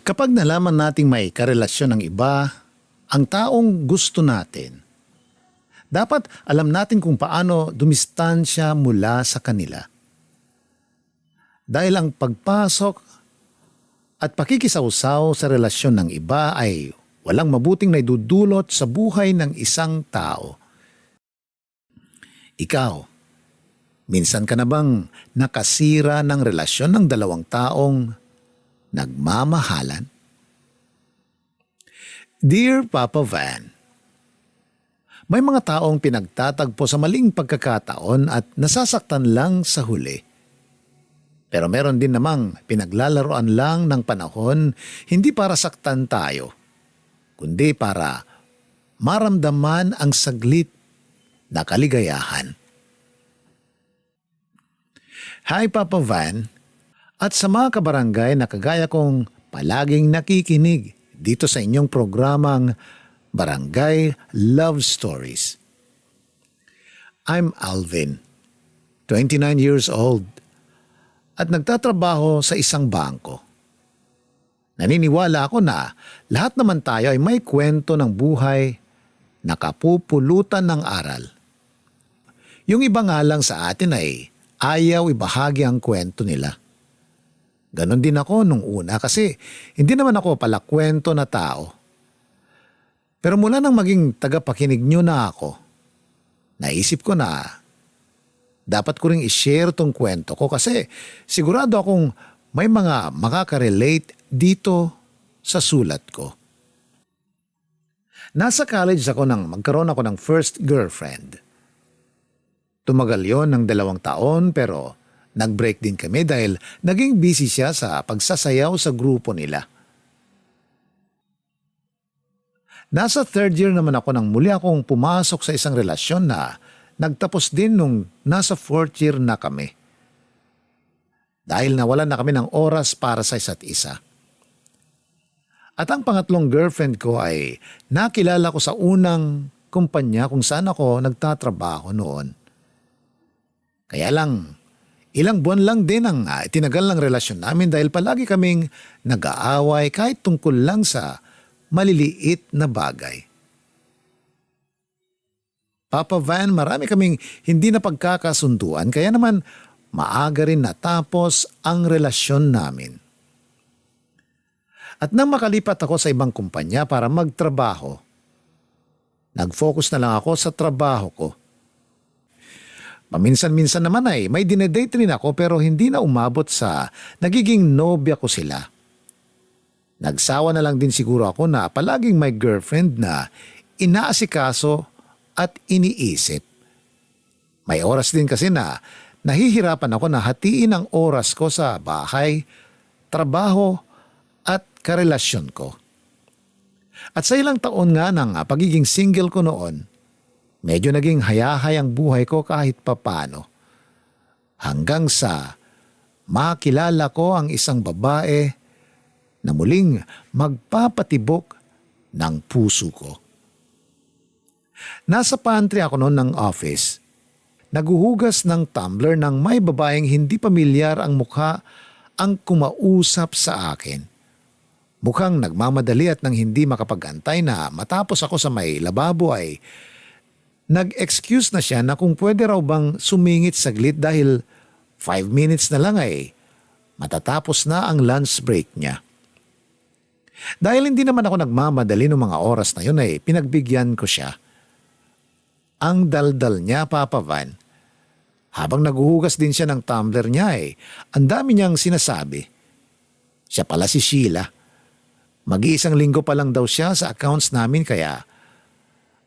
Kapag nalaman nating may karelasyon ng iba, ang taong gusto natin, dapat alam natin kung paano dumistansya mula sa kanila. Dahil ang pagpasok at pakikisawsaw sa relasyon ng iba ay walang mabuting naidudulot sa buhay ng isang tao. Ikaw, minsan ka na bang nakasira ng relasyon ng dalawang taong nagmamahalan? Dear Papa Van, may mga taong pinagtatagpo sa maling pagkakataon at nasasaktan lang sa huli. Pero meron din namang pinaglalaroan lang ng panahon hindi para saktan tayo, kundi para maramdaman ang saglit na kaligayahan. Hi Papa Van, at sa mga kabarangay na kagaya kong palaging nakikinig dito sa inyong programang Barangay Love Stories. I'm Alvin, 29 years old, at nagtatrabaho sa isang bangko. Naniniwala ako na lahat naman tayo ay may kwento ng buhay na kapupulutan ng aral. Yung iba nga lang sa atin ay ayaw ibahagi ang kwento nila. Ganon din ako nung una kasi hindi naman ako palakwento na tao. Pero mula nang maging tagapakinig nyo na ako, naisip ko na dapat ko ring i-share tong kwento ko kasi sigurado akong may mga makaka-relate dito sa sulat ko. Nasa college ako nang magkaroon ako ng first girlfriend. Tumagal yon ng 2 taon pero nag-break din kami dahil naging busy siya sa pagsasayaw sa grupo nila. Nasa 3rd year naman ako nang muli akong pumasok sa isang relasyon na nagtapos din nung nasa 4th year na kami. Dahil nawalan na kami ng oras para sa isa't isa. At ang pangatlong girlfriend ko ay nakilala ko sa unang kumpanya kung saan ako nagtatrabaho noon. Kaya lang, ilang buwan lang din ang tinagal ng relasyon namin dahil palagi kaming nag-aaway kahit tungkol lang sa maliliit na bagay. Papa Van, marami kaming hindi na pagkakasunduan kaya naman maaga rin natapos ang relasyon namin. At nang makalipat ako sa ibang kumpanya para magtrabaho, nag-focus na lang ako sa trabaho ko. Paminsan-minsan naman ay may dinedate rin ako pero hindi na umabot sa nagiging nobya ko sila. Nagsawa na lang din siguro ako na palaging may girlfriend na inaasikaso at iniisip. May oras din kasi na nahihirapan ako na hatiin ang oras ko sa bahay, trabaho at karelasyon ko. At sa ilang taon nga ng pagiging single ko noon, medyo naging hayahay ang buhay ko kahit papano. Hanggang sa makilala ko ang isang babae na muling magpapatibok ng puso ko. Nasa pantry ako noon ng office. Naguhugas ng tumbler nang may babaeng hindi pamilyar ang mukha ang kumausap sa akin. Mukhang nagmamadali at nang hindi makapag-antay na matapos ako sa may lababo ay nag-excuse na siya na kung pwede raw bang sumingit saglit dahil 5 minutes na lang ay matatapos na ang lunch break niya. Dahil hindi naman ako nagmamadali noong mga oras na yun ay pinagbigyan ko siya. Ang daldal niya, Papa Van. Habang naguhugas din siya ng tumbler niya ang dami niyang sinasabi. Siya pala si Sheila. Mag-iisang linggo pa lang daw siya sa accounts namin kaya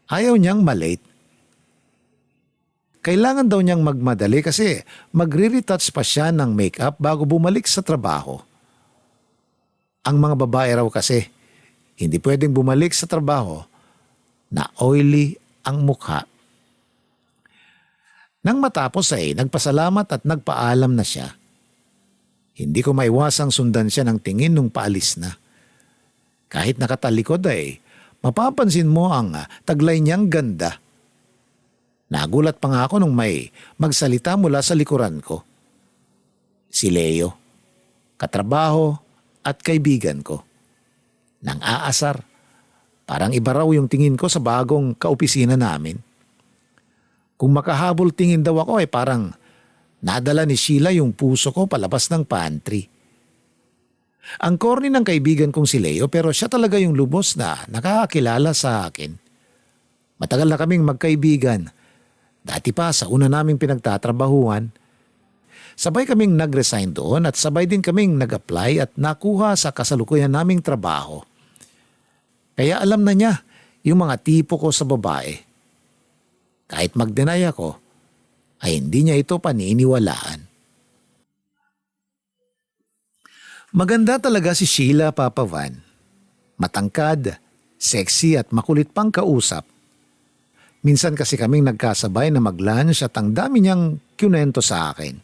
ayaw niyang malate. Kailangan daw niyang magmadali kasi magre-retouch pa siya ng makeup bago bumalik sa trabaho. Ang mga babae raw kasi hindi pwedeng bumalik sa trabaho na oily ang mukha. Nang matapos ay nagpasalamat at nagpaalam na siya. Hindi ko maiwasang sundan siya ng tingin nung paalis na. Kahit nakatalikod ay mapapansin mo ang taglay niyang ganda. Nagulat pa nga ako nung may magsalita mula sa likuran ko. Si Leo, katrabaho at kaibigan ko. nang aasar. Parang iba raw yung tingin ko sa bagong kaopisina namin. Kung makahabol tingin daw ako ay parang nadala ni Sheila yung puso ko palabas ng pantry. Ang corny ng kaibigan kong si Leo pero siya talaga yung lubos na nakakakilala sa akin. Matagal na kaming magkaibigan. Dati pa sa una naming pinagtatrabahuan. Sabay kaming nag-resign doon at sabay din kaming nag-apply at nakuha sa kasalukuyan naming trabaho. Kaya alam na niya yung mga tipo ko sa babae. Kahit mag-deny ako, ay hindi niya ito paniniwalaan. Maganda talaga si Sheila, Papa Van. Matangkad, sexy at makulit pang kausap. Minsan kasi kaming nagkasabay na mag-lunch at ang dami niyang kunento sa akin.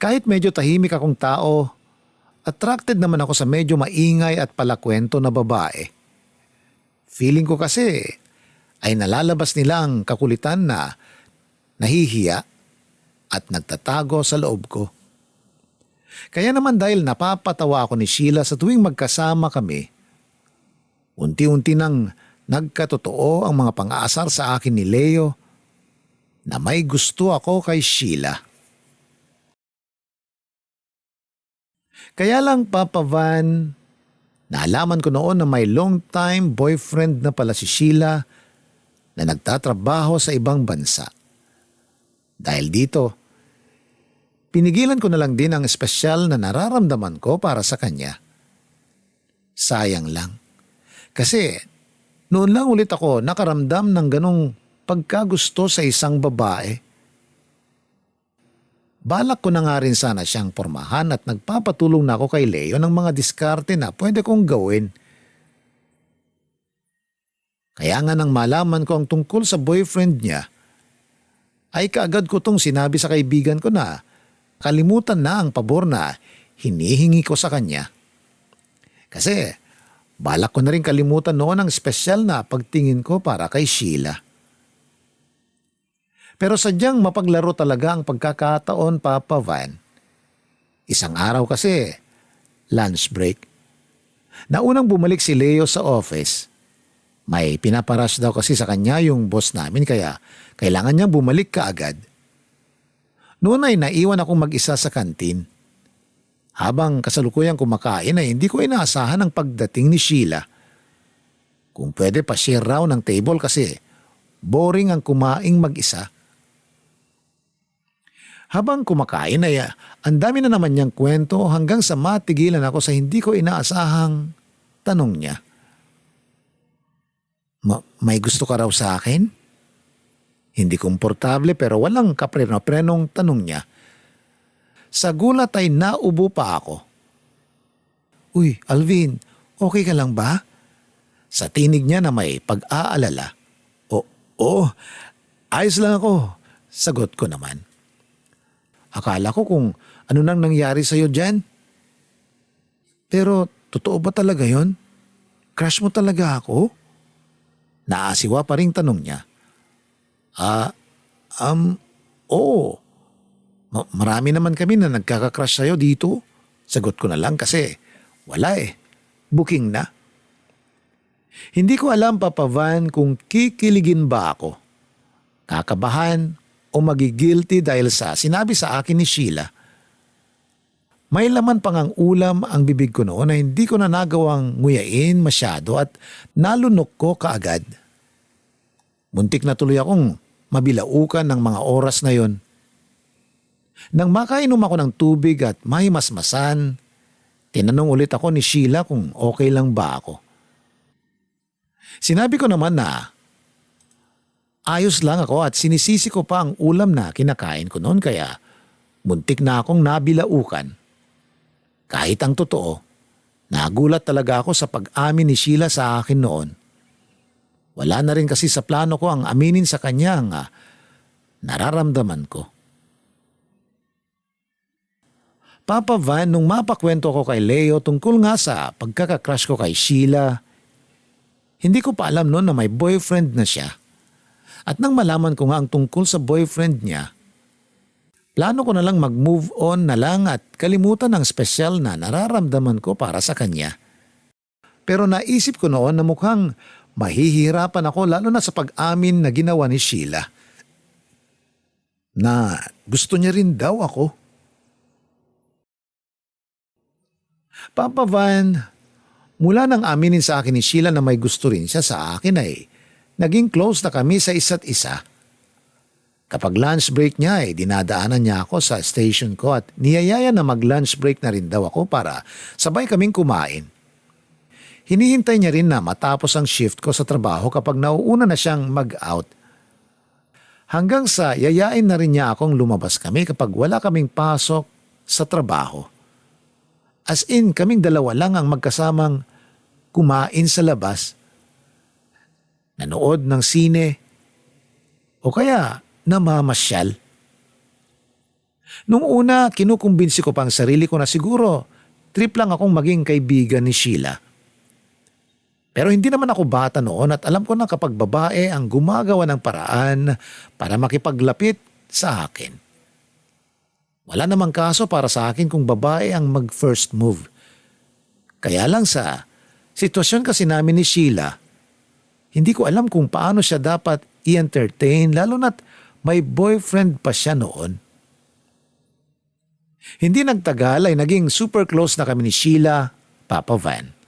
Kahit medyo tahimik akong tao, attracted naman ako sa medyo maingay at palakwento na babae. Feeling ko kasi ay nalalabas nila ang kakulitan na nahihiya at nagtatago sa loob ko. Kaya naman dahil napapatawa ako ni Sheila sa tuwing magkasama kami, unti-unti nang nagkatotoo ang mga pang-aasar sa akin ni Leo na may gusto ako kay Sheila. Kaya lang Papa Van, naalaman ko noon na may long-time boyfriend na pala si Sheila na nagtatrabaho sa ibang bansa. Dahil dito, pinigilan ko na lang din ang espesyal na nararamdaman ko para sa kanya. Sayang lang. Kasi noon lang ulit ako nakaramdam ng ganong pagkagusto sa isang babae. Balak ko na nga rin sana siyang pormahan at nagpapatulong na ako kay Leo ng mga diskarte na pwede kong gawin. Kaya nga nang malaman ko ang tungkol sa boyfriend niya, ay kaagad ko tong sinabi sa kaibigan ko na kalimutan na ang pabor na hinihingi ko sa kanya. Kasi balak ko na rin kalimutan noon ang espesyal na pagtingin ko para kay Sheila. Pero sadyang mapaglaro talaga ang pagkakataon, Papa Van. Isang araw kasi, lunch break. Naunang bumalik si Leo sa office. May pinaparush daw kasi sa kanya yung boss namin kaya kailangan niyang bumalik kaagad. Noon ay naiwan akong mag-isa sa kantin. Habang kasalukuyang kumakain ay hindi ko inaasahan ang pagdating ni Sheila. Kung pwede pa share raw ng table kasi boring ang kumaing mag-isa. Habang kumakain ay ang dami na naman niyang kwento hanggang sa matigilan ako sa hindi ko inaasahang tanong niya. May gusto ka raw sa akin? Hindi komportable pero walang kapreno-prenong tanong niya. Sa gulat ay naubo pa ako. Uy, Alvin, okay ka lang ba? Sa tinig niya na may pag-aalala. Oo, ayos lang ako. Sagot ko naman. Akala ko kung ano nang nangyari sa'yo dyan. Pero totoo ba talaga yon? Crush mo talaga ako? Naasiwa pa ring tanong niya. Oo. Marami naman kami na nagkakakrush sa'yo dito. Sagot ko na lang kasi wala booking na. Hindi ko alam, Papa Van, kung kikiligin ba ako. Kakabahan o magigilty dahil sa sinabi sa akin ni Sheila. May laman pang ang ulam ang bibig ko noon na hindi ko na nagawang nguyain masyado at nalunok ko kaagad. Muntik na tuloy akong mabilaukan ng mga oras na yon. Nang makainom ako ng tubig at may masmasan, tinanong ulit ako ni Sheila kung okay lang ba ako. Sinabi ko naman na ayos lang ako at sinisisi ko pa ang ulam na kinakain ko noon kaya muntik na akong nabilaukan. Kahit ang totoo, nagulat talaga ako sa pag-amin ni Sheila sa akin noon. Wala na rin kasi sa plano ko ang aminin sa kanya ang nararamdaman ko. Papa Van, nung mapakwento ko kay Leo tungkol nga sa pagkakakrush ko kay Sheila, hindi ko pa alam noon na may boyfriend na siya. At nang malaman ko nga ang tungkol sa boyfriend niya, plano ko na lang mag-move on na lang at kalimutan ang espesyal na nararamdaman ko para sa kanya. Pero naisip ko noon na mukhang mahihirapan ako lalo na sa pag-amin na ginawa ni Sheila. Na gusto niya rin daw ako. Papa Van, mula nang aminin sa akin ni Sheila na may gusto rin siya sa akin ay naging close na kami sa isa't isa. Kapag lunch break niya ay dinadaanan niya ako sa station ko at niyayaya na mag-lunch break na rin daw ako para sabay kaming kumain. Hinihintay niya rin na matapos ang shift ko sa trabaho kapag nauuna na siyang mag-out. Hanggang sa yayain na rin niya akong lumabas kami kapag wala kaming pasok sa trabaho. As in, kaming dalawa lang ang magkasamang kumain sa labas, nanood ng sine, o kaya namamasyal. Nung una, kinukumbinsi ko pang sarili ko na siguro trip lang akong maging kaibigan ni Sheila. Pero hindi naman ako bata noon at alam ko na kapag babae ang gumagawa ng paraan para makipaglapit sa akin. Wala namang kaso para sa akin kung babae ang mag-first move. Kaya lang sa sitwasyon kasi namin ni Sheila, hindi ko alam kung paano siya dapat i-entertain lalo na't may boyfriend pa siya noon. Hindi nagtagal ay naging super close na kami ni Sheila, Papa Van.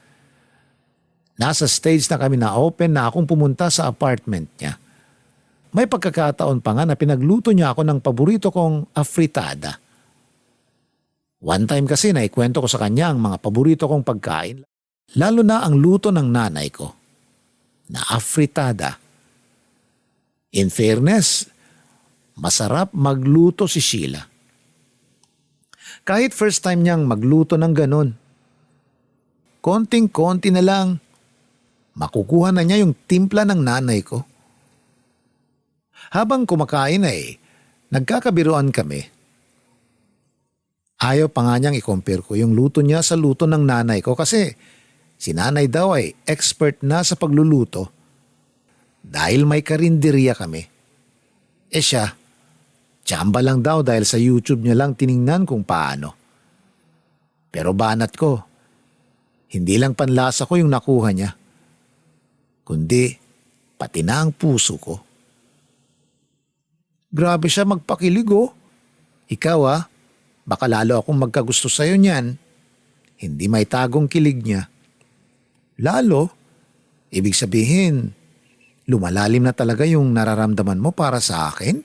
Nasa stage na kami na open na akong pumunta sa apartment niya. May pagkakataon pa nga na pinagluto niya ako ng paborito kong afritada. One time kasi naikwento ko sa kanya ang mga paborito kong pagkain, lalo na ang luto ng nanay ko, na afritada. In fairness, masarap magluto si Sheila. Kahit first time niyang magluto ng ganun, konting-konti na lang, makukuha na niya yung timpla ng nanay ko. Habang kumakain ay nagkakabiruan kami. Ayaw pa nga niyang i-compare ko yung luto niya sa luto ng nanay ko kasi si nanay daw ay expert na sa pagluluto dahil may karinderya kami. Siya, tsamba lang daw dahil sa YouTube niya lang tiningnan kung paano. Pero banat ko, hindi lang panlasa ko yung nakuha niya, kundi pati na ang puso ko. Grabe siya magpakilig oh. Ikaw baka lalo akong magkagusto sa'yo niyan. Hindi may tagong kilig niya. Lalo, ibig sabihin, lumalalim na talaga yung nararamdaman mo para sa akin?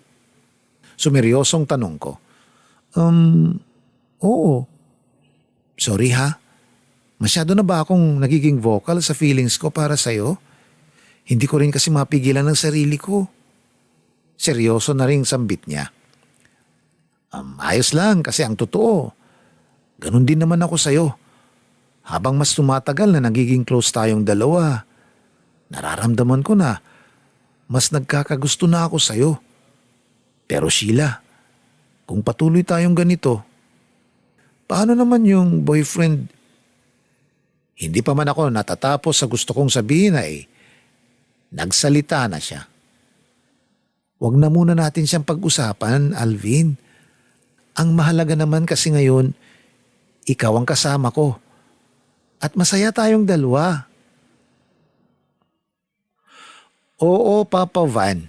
Sumeryosong tanong ko. Oo. Sorry Masyado na ba akong nagiging vocal sa feelings ko para sa'yo? Hindi ko rin kasi mapigilan ng sarili ko. Seryoso na ring sambit niya. Ayos lang kasi ang totoo. Ganun din naman ako sa'yo. Habang mas tumatagal na nagiging close tayong dalawa, nararamdaman ko na mas nagkakagusto na ako sa'yo. Pero Sheila, kung patuloy tayong ganito, paano naman yung boyfriend? Hindi pa man ako natatapos sa gusto kong sabihin ay nagsalita na siya. Huwag na muna natin siyang pag-usapan, Alvin. Ang mahalaga naman kasi ngayon, ikaw ang kasama ko. At masaya tayong dalawa. Oo, Papa Van.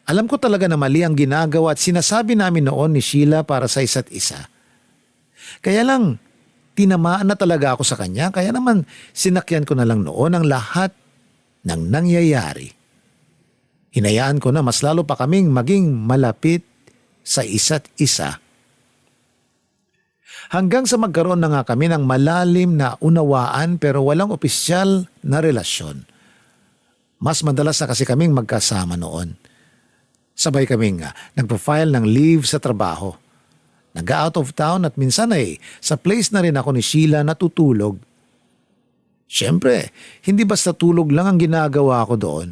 Alam ko talaga na mali ang ginagawa at sinasabi namin noon ni Sheila para sa isa't isa. Kaya lang, tinamaan na talaga ako sa kanya kaya naman sinakyan ko na lang noon ang lahat ng nangyayari. Hinayaan ko na mas lalo pa kaming maging malapit sa isa't isa. Hanggang sa magkaroon na nga kami ng malalim na unawaan pero walang opisyal na relasyon. Mas madalas na kasi kaming magkasama noon. Sabay kaming nagpo-file ng leave sa trabaho. Nag-out of town at minsan ay sa place na rin ako ni Sheila natutulog. Siyempre, hindi basta tulog lang ang ginagawa ko doon.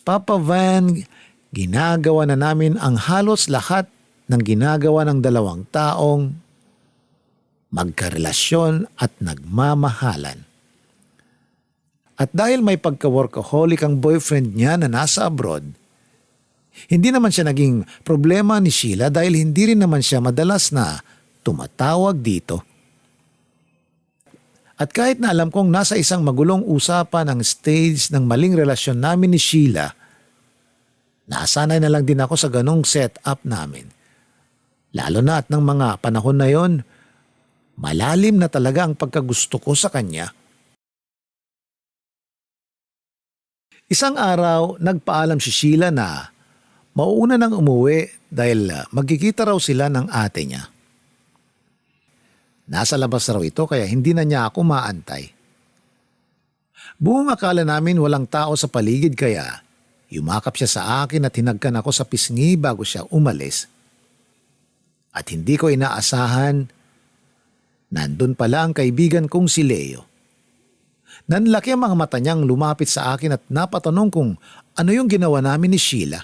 Papa Van, ginagawa na namin ang halos lahat ng ginagawa ng dalawang taong magkarelasyon at nagmamahalan. At dahil may pagka-workaholic ang boyfriend niya na nasa abroad, hindi naman siya naging problema ni Sheila dahil hindi rin naman siya madalas na tumatawag dito. At kahit na alam kong nasa isang magulong usapan ang stage ng maling relasyon namin ni Sheila, nasanay na lang din ako sa ganong setup namin. Lalo na at ng mga panahon na yon, malalim na talaga ang pagkagusto ko sa kanya. Isang araw, nagpaalam si Sheila na mauuna nang umuwi dahil magkikita raw sila ng ate niya. Nasa labas raw ito kaya hindi na niya ako maantay. Buong akala namin walang tao sa paligid kaya yumakap siya sa akin at hinagkan ako sa pisngi bago siya umalis. At hindi ko inaasahan, nandun pala ang kaibigan kong si Leo. Nanlaki ang mga mata niyang lumapit sa akin at napatanong kung ano yung ginawa namin ni Sheila.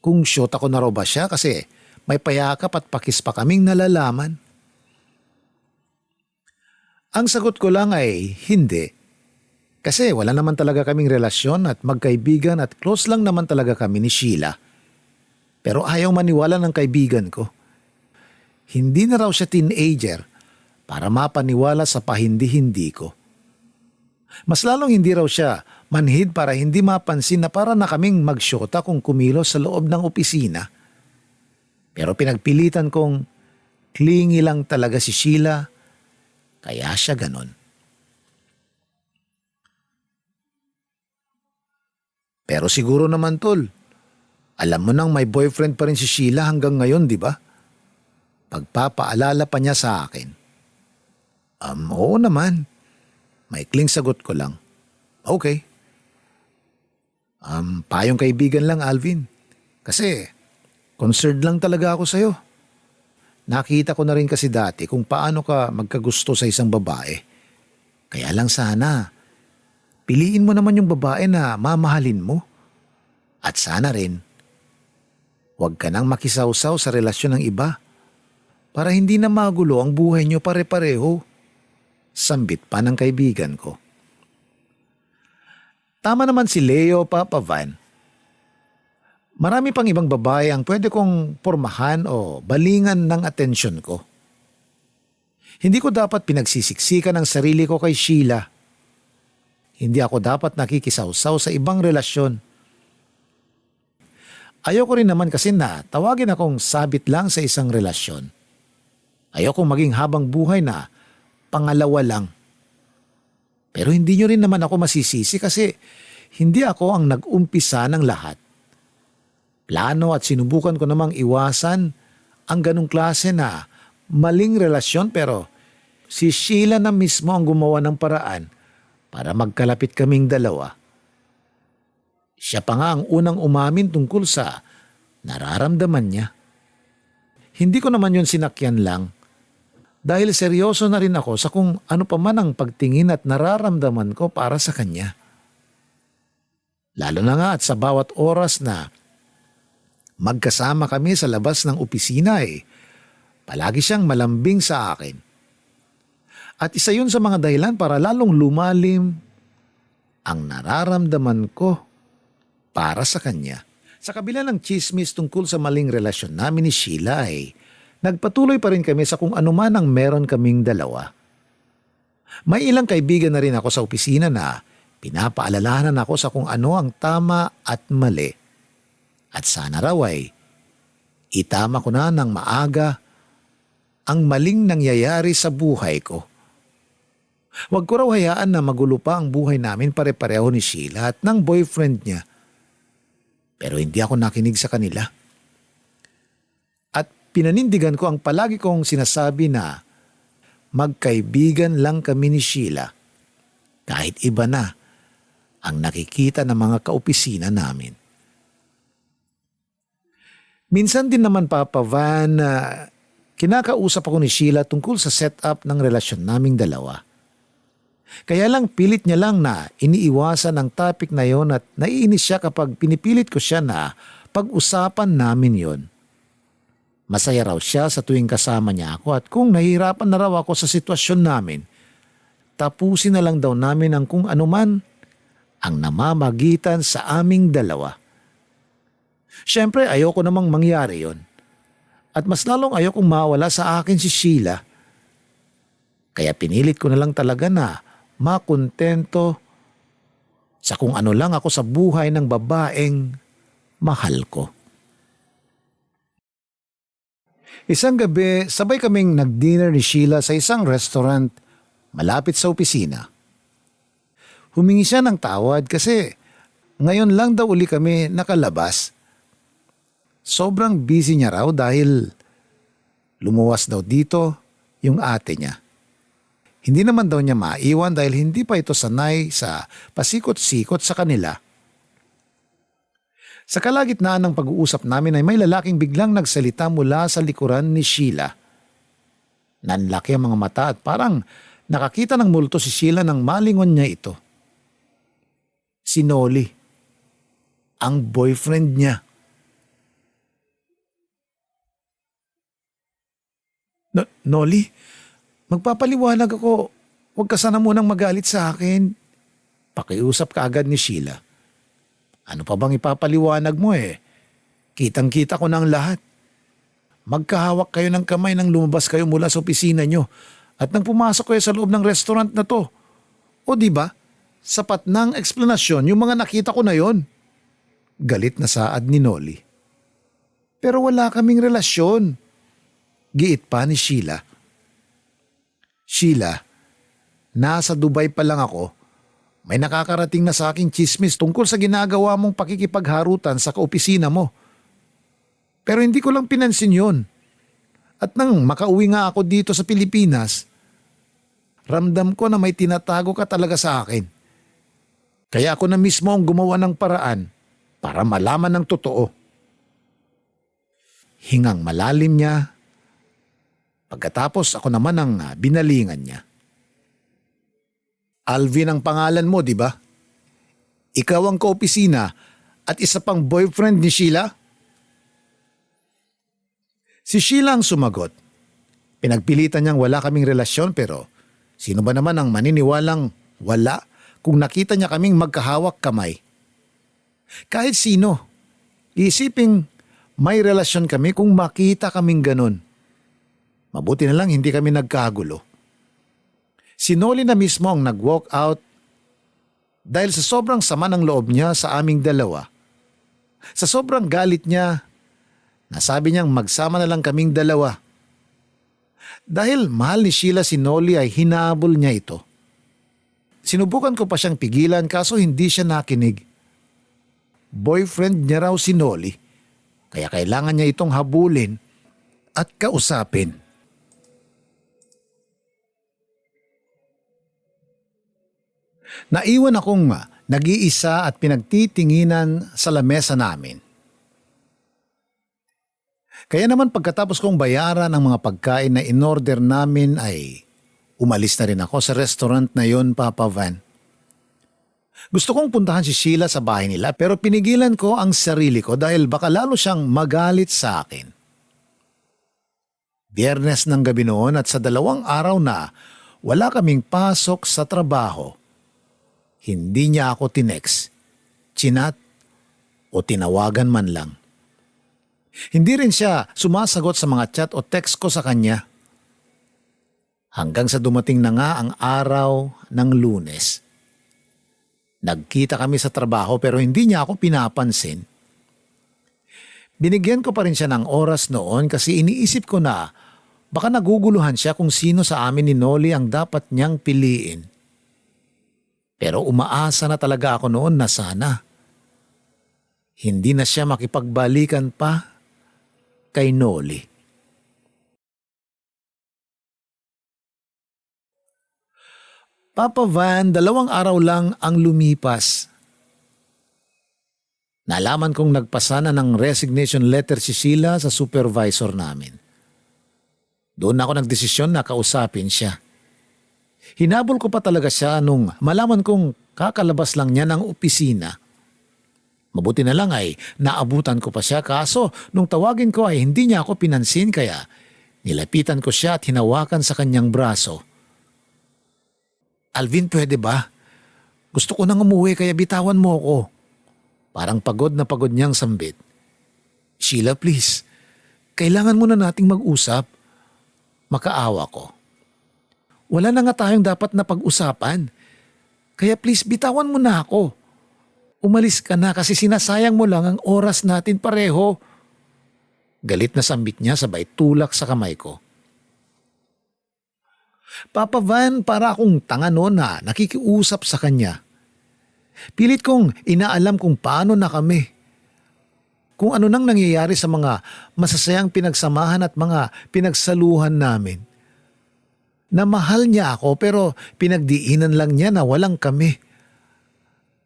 Kung shot ako na raw ba siya kasi may payakap at pakis pa kaming nalalaman. Ang sagot ko lang ay hindi. Kasi wala naman talaga kaming relasyon at magkaibigan at close lang naman talaga kami ni Sheila. Pero ayaw maniwala ng kaibigan ko. Hindi na raw siya teenager para mapaniwala sa pahindi-hindi ko. Mas lalong hindi raw siya manhid para hindi mapansin na para na kaming magsyota kung kumilos sa loob ng opisina. Pero pinagpilitan kong clingy lang talaga si Sheila. Kaya siya ganon. Pero siguro naman tol, alam mo nang may boyfriend pa rin si Sheila hanggang ngayon, di ba? Pagpapaalala pa niya sa akin. Oo naman. Maikling sagot ko lang. Okay. Payong kaibigan lang, Alvin. Kasi concerned lang talaga ako sa'yo. Nakita ko na rin kasi dati kung paano ka magkagusto sa isang babae. Kaya lang sana, piliin mo naman yung babae na mamahalin mo. At sana rin, huwag ka nang makisawsaw sa relasyon ng iba para hindi na magulo ang buhay niyo pare-pareho. Sambit pa ng kaibigan ko. Tama naman si Leo, Papa Van. Marami pang ibang babae ang pwede kong pormahan o balingan ng atensyon ko. Hindi ko dapat pinagsisiksikan ang sarili ko kay Sheila. Hindi ako dapat nakikisawsaw sa ibang relasyon. Ayoko rin naman kasi na tawagin akong sabit lang sa isang relasyon. Ayokong maging habang buhay na pangalawa lang. Pero hindi nyo rin naman ako masisisi kasi hindi ako ang nag-umpisa ng lahat. Plano at sinubukan ko namang iwasan ang ganong klase na maling relasyon pero si Sheila na mismo ang gumawa ng paraan para magkalapit kaming dalawa. Siya pa nga ang unang umamin tungkol sa nararamdaman niya. Hindi ko naman yun sinakyan lang dahil seryoso na rin ako sa kung ano pa man ang pagtingin at nararamdaman ko para sa kanya. Lalo na nga at sa bawat oras na magkasama kami sa labas ng opisina palagi siyang malambing sa akin. At isa yun sa mga dahilan para lalong lumalim ang nararamdaman ko para sa kanya. Sa kabila ng chismis tungkol sa maling relasyon namin ni Sheila nagpatuloy pa rin kami sa kung anuman ang meron kaming dalawa. May ilang kaibigan na rin ako sa opisina na pinapaalalahanan ako sa kung ano ang tama at mali. At sana raw itama ko na ng maaga ang maling nangyayari sa buhay ko. Huwag ko raw hayaan na magulo pa ang buhay namin pare-pareho ni Sheila at ng boyfriend niya. Pero hindi ako nakinig sa kanila. At pinanindigan ko ang palagi kong sinasabi na magkaibigan lang kami ni Sheila kahit iba na ang nakikita ng mga kaopisina namin. Minsan din naman Papa Van kinakausap ako ni Sheila tungkol sa setup ng relasyon naming dalawa. Kaya lang pilit niya lang na iniiwasan ang topic na yon at naiinis siya kapag pinipilit ko siya na pag-usapan namin yon. Masaya raw siya sa tuwing kasama niya ako at kung nahihirapan na raw ako sa sitwasyon namin, tapusin na lang daw namin ang kung anuman ang namamagitan sa aming dalawa. Siyempre ayoko namang mangyari yon. At mas lalong ayokong mawala sa akin si Sheila. Kaya pinilit ko na lang talaga na makontento sa kung ano lang ako sa buhay ng babaeng mahal ko. Isang gabi, sabay kaming nag-dinner ni Sheila sa isang restaurant malapit sa opisina. Humingi siya ng tawad kasi ngayon lang daw uli kami nakalabas. Sobrang busy niya raw dahil lumuwas daw dito yung ate niya. Hindi naman daw niya maiwan dahil hindi pa ito sanay sa pasikot-sikot sa kanila. Sa kalagitnaan ng pag-uusap namin ay may lalaking biglang nagsalita mula sa likuran ni Sheila. Nanlaki ang mga mata at parang nakakita ng multo si Sheila nang malingon niya ito. Si Noli, ang boyfriend niya. Noli? Magpapaliwanag ako. Huwag ka sana munang magalit sa akin. Pakiusap ka agad ni Sheila. Ano pa bang ipapaliwanag mo eh? Kitang-kita ko na ang lahat. Magkahawak kayo ng kamay nang lumabas kayo mula sa opisina nyo at nang pumasok kayo sa loob ng restaurant na to. O di ba? Sapat ng eksplanasyon yung mga nakita ko na yon. Galit na saad ni Noli. Pero wala kaming relasyon. Giit pa ni Sheila. Sheila, nasa Dubai pa lang ako. May nakakarating na sa aking chismis tungkol sa ginagawa mong pakikipagharutan sa kaopisina mo. Pero hindi ko lang pinansin yun. At nang makauwi nga ako dito sa Pilipinas, ramdam ko na may tinatago ka talaga sa akin. Kaya ako na mismo ang gumawa ng paraan para malaman ng totoo. Hingang malalim niya. Pagkatapos ako naman ang binalingan niya. Alvin ang pangalan mo, di ba? Ikaw ang kaopisina at isa pang boyfriend ni Sheila? Si Sheila ang sumagot. Pinagpilitan niyang wala kaming relasyon pero sino ba naman ang maniniwalang wala kung nakita niya kaming magkahawak kamay? Kahit sino, isiping may relasyon kami kung makita kaming ganun. Mabuti na lang hindi kami nagkagulo. Si Noli na mismo ang nag-walk out dahil sa sobrang sama ng loob niya sa aming dalawa. Sa sobrang galit niya, nasabi niyang magsama na lang kaming dalawa. Dahil mahal ni Sheila si Noli ay hinabol niya ito. Sinubukan ko pa siyang pigilan kaso hindi siya nakinig. Boyfriend niya raw si Noli, kaya kailangan niya itong habulin at kausapin. Naiwan akong nag-iisa at pinagtitinginan sa lamesa namin. Kaya naman pagkatapos kong bayaran ang mga pagkain na in-order namin ay umalis na rin ako sa restaurant na yon, Papa Van. Gusto kong puntahan si Sheila sa bahay nila pero pinigilan ko ang sarili ko dahil baka lalo siyang magalit sa akin. Biyernes ng gabi noon at sa 2 araw na wala kaming pasok sa trabaho. Hindi niya ako tinext, chinat o tinawagan man lang. Hindi rin siya sumasagot sa mga chat o text ko sa kanya. Hanggang sa dumating na nga ang araw ng Lunes. Nagkita kami sa trabaho pero hindi niya ako pinapansin. Binigyan ko pa rin siya ng oras noon kasi iniisip ko na baka naguguluhan siya kung sino sa amin ni Noli ang dapat niyang piliin. Pero umaasa na talaga ako noon na sana hindi na siya makipagbalikan pa kay Noli. Papa Van, 2 araw lang ang lumipas. Nalaman kong nagpasa na ng resignation letter si Sheila sa supervisor namin. Doon ako nagdesisyon na kausapin siya. Hinabol ko pa talaga siya nung malaman kong kakalabas lang niya ng opisina. Mabuti na lang ay naabutan ko pa siya kaso nung tawagin ko ay hindi niya ako pinansin kaya nilapitan ko siya at hinawakan sa kanyang braso. Alvin, pwede ba? Gusto ko nang umuwi kaya bitawan mo ako. Parang pagod na pagod niyang sambit. Sheila, please. Kailangan muna nating mag-usap. Makaawa ko. Wala na nga tayong dapat na pag-usapan. Kaya please bitawan mo na ako. Umalis ka na kasi sinasayang mo lang ang oras natin pareho. Galit na sambit niya sabay tulak sa kamay ko. Papa Van, para akong tanga noon na nakikiusap sa kanya. Pilit kong inaalam kung paano na kami. Kung ano nang nangyayari sa mga masasayang pinagsamahan at mga pinagsaluhan namin. Na mahal niya ako pero pinagdiinan lang niya na walang kami.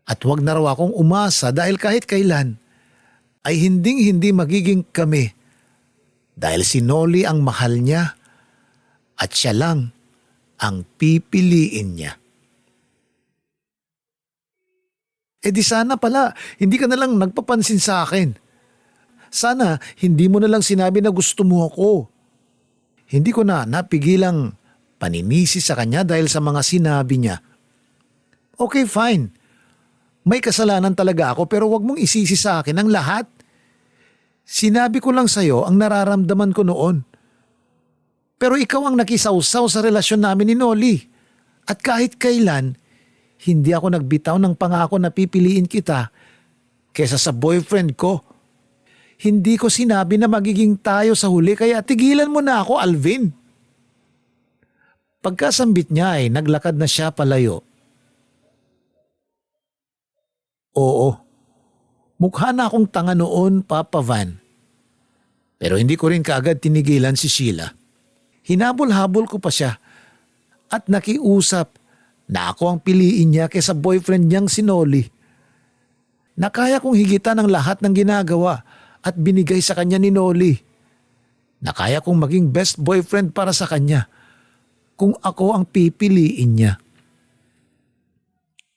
At wag na raw akong umasa dahil kahit kailan ay hinding-hindi magiging kami. Dahil si Noli ang mahal niya at siya lang ang pipiliin niya. Eh di sana pala, hindi ka na lang nagpapansin sa akin. Sana hindi mo na lang sinabi na gusto mo ako. Hindi ko na napigilang paninisi sa kanya dahil sa mga sinabi niya. Okay, fine. May kasalanan talaga ako pero wag mong isisi sa akin ang lahat. Sinabi ko lang sa'yo ang nararamdaman ko noon. Pero ikaw ang nakisawsaw sa relasyon namin ni Noli. At kahit kailan, hindi ako nagbitaw ng pangako na pipiliin kita kesa sa boyfriend ko. Hindi ko sinabi na magiging tayo sa huli kaya tigilan mo na ako, Alvin. Pagkasambit niya ay naglakad na siya palayo. Oo, mukha na akong tanga noon, Papa Van. Pero hindi ko rin kaagad tinigilan si Sheila. Hinabol-habol ko pa siya at nakiusap na ako ang piliin niya kaysa boyfriend niyang si Noli. Na kaya kong higitan ang lahat ng ginagawa at binigay sa kanya ni Noli. Na kaya kong maging best boyfriend para sa kanya kung ako ang pipiliin niya.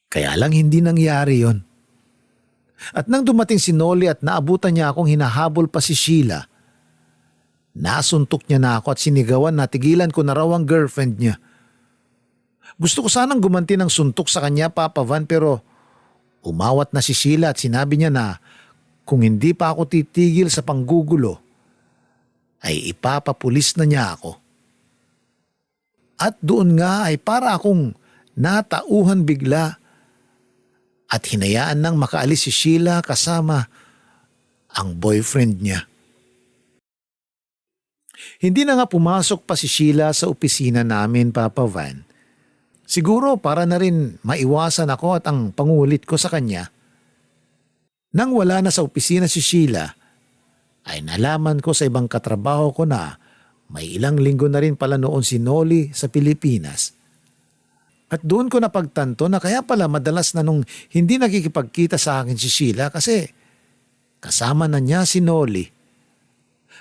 Kaya lang hindi nangyari yon. At nang dumating si Noli at naabutan niya akong hinahabol pa si Sheila, nasuntok niya na ako at sinigawan na tigilan ko na raw ang girlfriend niya. Gusto ko sanang gumanti ng suntok sa kanya, Papa Van, pero umawat na si Sheila at sinabi niya na kung hindi pa ako titigil sa panggugulo, ay ipapapulis na niya ako. At doon nga ay para akong natauhan bigla at hinayaan nang makaalis si Sheila kasama ang boyfriend niya. Hindi na nga pumasok pa si Sheila sa opisina namin, Papa Van. Siguro para na rin maiwasan ako at ang pangulit ko sa kanya. Nang wala na sa opisina si Sheila, ay nalaman ko sa ibang katrabaho ko na may ilang linggo na rin pala noon si Noli sa Pilipinas. At doon ko napagtanto na kaya pala madalas na nung hindi nakikipagkita sa akin si Sheila kasi kasama na niya si Noli.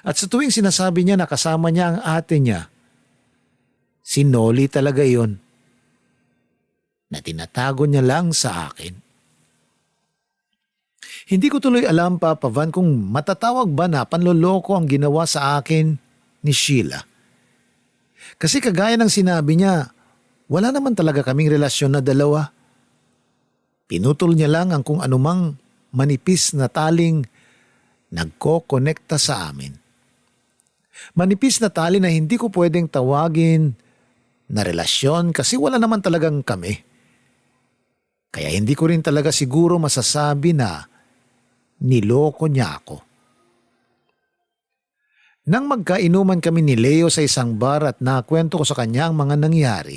At sa tuwing sinasabi niya na kasama niya ang ate niya, si Noli talaga yon na tinatago niya lang sa akin. Hindi ko tuloy alam, Papa Van, kung matatawag ba na panloloko ang ginawa sa akin ni Sheila. Kasi kagaya ng sinabi niya, wala naman talaga kaming relasyon na dalawa. Pinutol niya lang ang kung anumang manipis na taling nagko-konekta sa amin. Manipis na tali na hindi ko pwedeng tawagin na relasyon kasi wala naman talagang kami. Kaya hindi ko rin talaga siguro masasabi na niloko niya ako. Nang magkainuman kami ni Leo sa isang bar at nakwento ko sa kanya ang mga nangyari,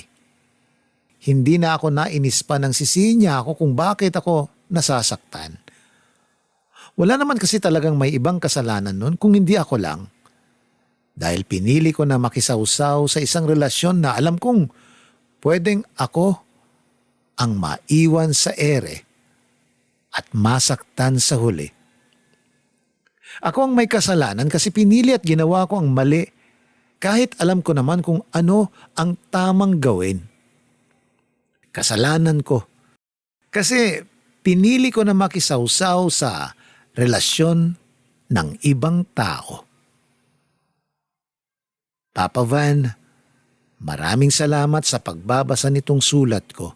hindi na ako nainis pa nang sisihin niya ako kung bakit ako nasasaktan. Wala naman kasi talagang may ibang kasalanan nun kung hindi ako lang. Dahil pinili ko na makisawsaw sa isang relasyon na alam kong pwedeng ako ang maiwan sa ere at masaktan sa huli. Ako ang may kasalanan kasi pinili at ginawa ko ang mali kahit alam ko naman kung ano ang tamang gawin. Kasalanan ko. Kasi pinili ko na makisawsaw sa relasyon ng ibang tao. Papa Van, maraming salamat sa pagbabasa nitong sulat ko.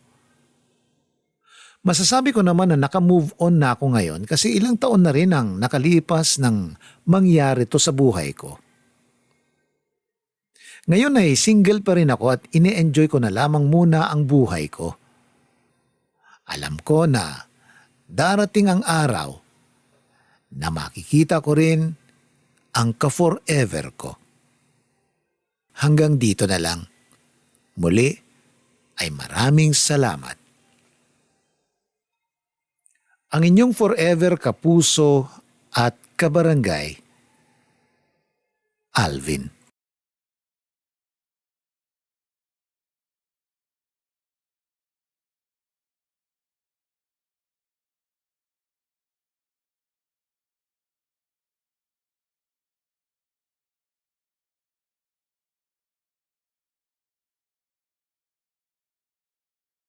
Masasabi ko naman na naka-move on na ako ngayon kasi ilang taon na rin ang nakalipas nang mangyari to sa buhay ko. Ngayon ay single pa rin ako at ine-enjoy ko na lamang muna ang buhay ko. Alam ko na darating ang araw na makikita ko rin ang ka-forever ko. Hanggang dito na lang. Muli ay maraming salamat. Ang inyong forever kapuso at kabarangay, Alvin.